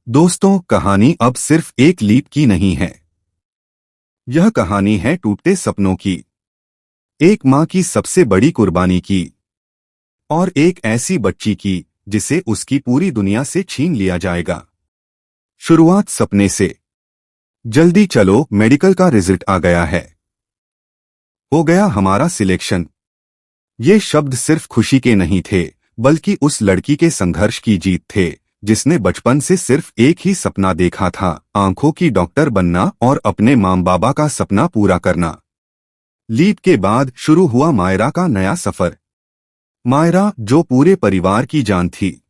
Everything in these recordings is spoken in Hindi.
दोस्तों, कहानी अब सिर्फ एक लीप की नहीं है। यह कहानी है टूटते सपनों की, एक माँ की सबसे बड़ी कुर्बानी की और एक ऐसी बच्ची की जिसे उसकी पूरी दुनिया से छीन लिया जाएगा। शुरुआत सपने से। जल्दी चलो, मेडिकल का रिजल्ट आ गया है। हो गया हमारा सिलेक्शन। ये शब्द सिर्फ खुशी के नहीं थे, बल्कि उस लड़की के संघर्ष की जीत थे जिसने बचपन से सिर्फ एक ही सपना देखा था, आंखों की डॉक्टर बनना और अपने माँ बाबा का सपना पूरा करना। लीप के बाद शुरू हुआ मायरा का नया सफर। मायरा, जो पूरे परिवार की जान थी,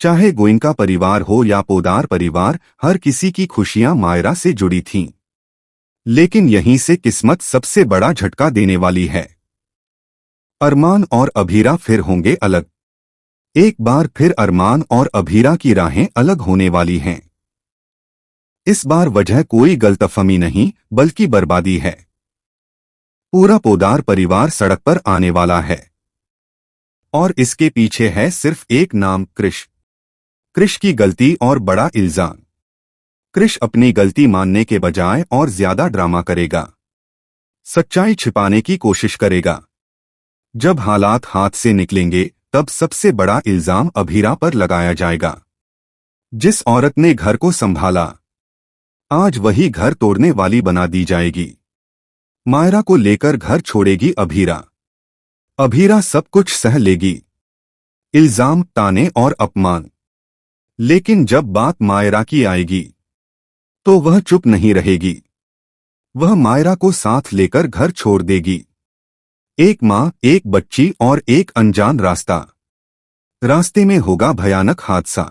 चाहे गोइंका परिवार हो या पोदार परिवार, हर किसी की खुशियां मायरा से जुड़ी थीं। लेकिन यहीं से किस्मत सबसे बड़ा झटका देने वाली है। अरमान और अभीरा फिर होंगे अलग। एक बार फिर अरमान और अभीरा की राहें अलग होने वाली हैं। इस बार वजह कोई गलतफहमी नहीं, बल्कि बर्बादी है। पूरा पोदार परिवार सड़क पर आने वाला है और इसके पीछे है सिर्फ एक नाम, कृष। कृष की गलती और बड़ा इल्जाम। कृष अपनी गलती मानने के बजाय और ज्यादा ड्रामा करेगा, सच्चाई छिपाने की कोशिश करेगा। जब हालात हाथ से निकलेंगे तब सबसे बड़ा इल्जाम अभीरा पर लगाया जाएगा। जिस औरत ने घर को संभाला, आज वही घर तोड़ने वाली बना दी जाएगी। मायरा को लेकर घर छोड़ेगी अभीरा। अभीरा सब कुछ सह लेगी, इल्जाम, ताने और अपमान। लेकिन जब बात मायरा की आएगी तो वह चुप नहीं रहेगी। वह मायरा को साथ लेकर घर छोड़ देगी। एक माँ, एक बच्ची और एक अनजान रास्ता। रास्ते में होगा भयानक हादसा।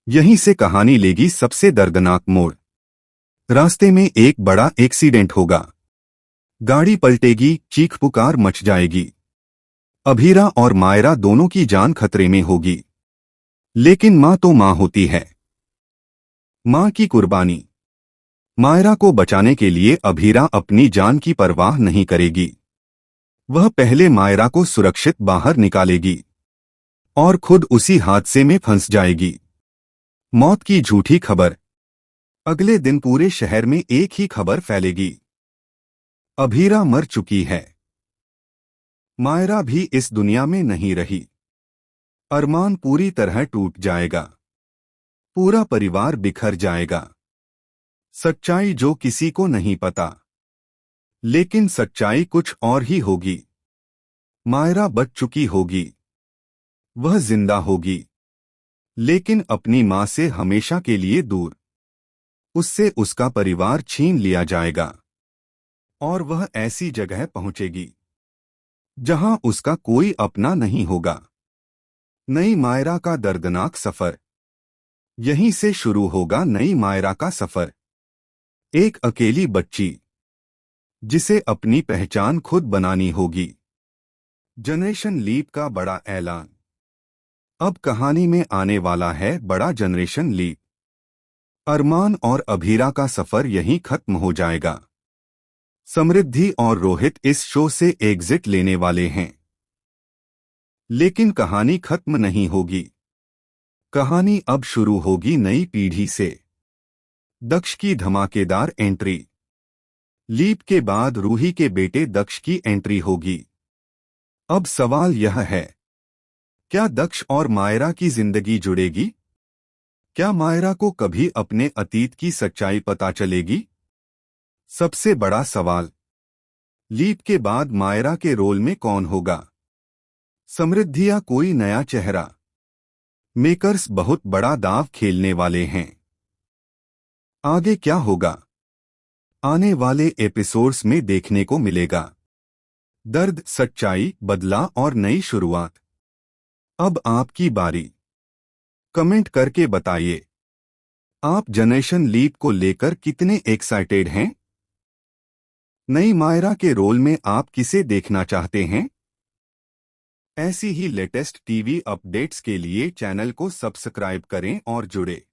यहीं से कहानी लेगी सबसे दर्दनाक मोड़। रास्ते में एक बड़ा एक्सीडेंट होगा। गाड़ी पलटेगी, चीख पुकार मच जाएगी। अभीरा और मायरा दोनों की जान खतरे में होगी। लेकिन माँ तो माँ होती है। माँ की कुर्बानी। मायरा को बचाने के लिए अभीरा अपनी जान की परवाह नहीं करेगी। वह पहले मायरा को सुरक्षित बाहर निकालेगी और खुद उसी हादसे में फंस जाएगी। मौत की झूठी खबर। अगले दिन पूरे शहर में एक ही खबर फैलेगी, अभीरा मर चुकी है। मायरा भी इस दुनिया में नहीं रही। अरमान पूरी तरह टूट जाएगा। पूरा परिवार बिखर जाएगा। सच्चाई जो किसी को नहीं पता, लेकिन सच्चाई कुछ और ही होगी। मायरा बच चुकी होगी, वह जिंदा होगी, लेकिन अपनी मां से हमेशा के लिए दूर। उससे उसका परिवार छीन लिया जाएगा और वह ऐसी जगह पहुंचेगी जहां उसका कोई अपना नहीं होगा। नई मायरा का दर्दनाक सफर। यहीं से शुरू होगा नई मायरा का सफर। एक अकेली बच्ची जिसे अपनी पहचान खुद बनानी होगी। जनरेशन लीप का बड़ा ऐलान। अब कहानी में आने वाला है बड़ा जनरेशन लीप। अरमान और अभीरा का सफर यहीं खत्म हो जाएगा। समृद्धि और रोहित इस शो से एग्जिट लेने वाले हैं। लेकिन कहानी खत्म नहीं होगी। कहानी अब शुरू होगी नई पीढ़ी से। दक्ष की धमाकेदार एंट्री। लीप के बाद रूही के बेटे दक्ष की एंट्री होगी। अब सवाल यह है, क्या दक्ष और मायरा की जिंदगी जुड़ेगी? क्या मायरा को कभी अपने अतीत की सच्चाई पता चलेगी? सबसे बड़ा सवाल, लीप के बाद मायरा के रोल में कौन होगा? समृद्धि या कोई नया चेहरा? मेकर्स बहुत बड़ा दांव खेलने वाले हैं। आगे क्या होगा? आने वाले एपिसोड्स में देखने को मिलेगा। दर्द, सच्चाई, बदला और नई शुरुआत। अब आपकी बारी। कमेंट करके बताइए, आप जनरेशन लीप को लेकर कितने एक्साइटेड हैं? नई मायरा के रोल में आप किसे देखना चाहते हैं? ऐसी ही लेटेस्ट टीवी अपडेट्स के लिए चैनल को सब्सक्राइब करें और जुड़े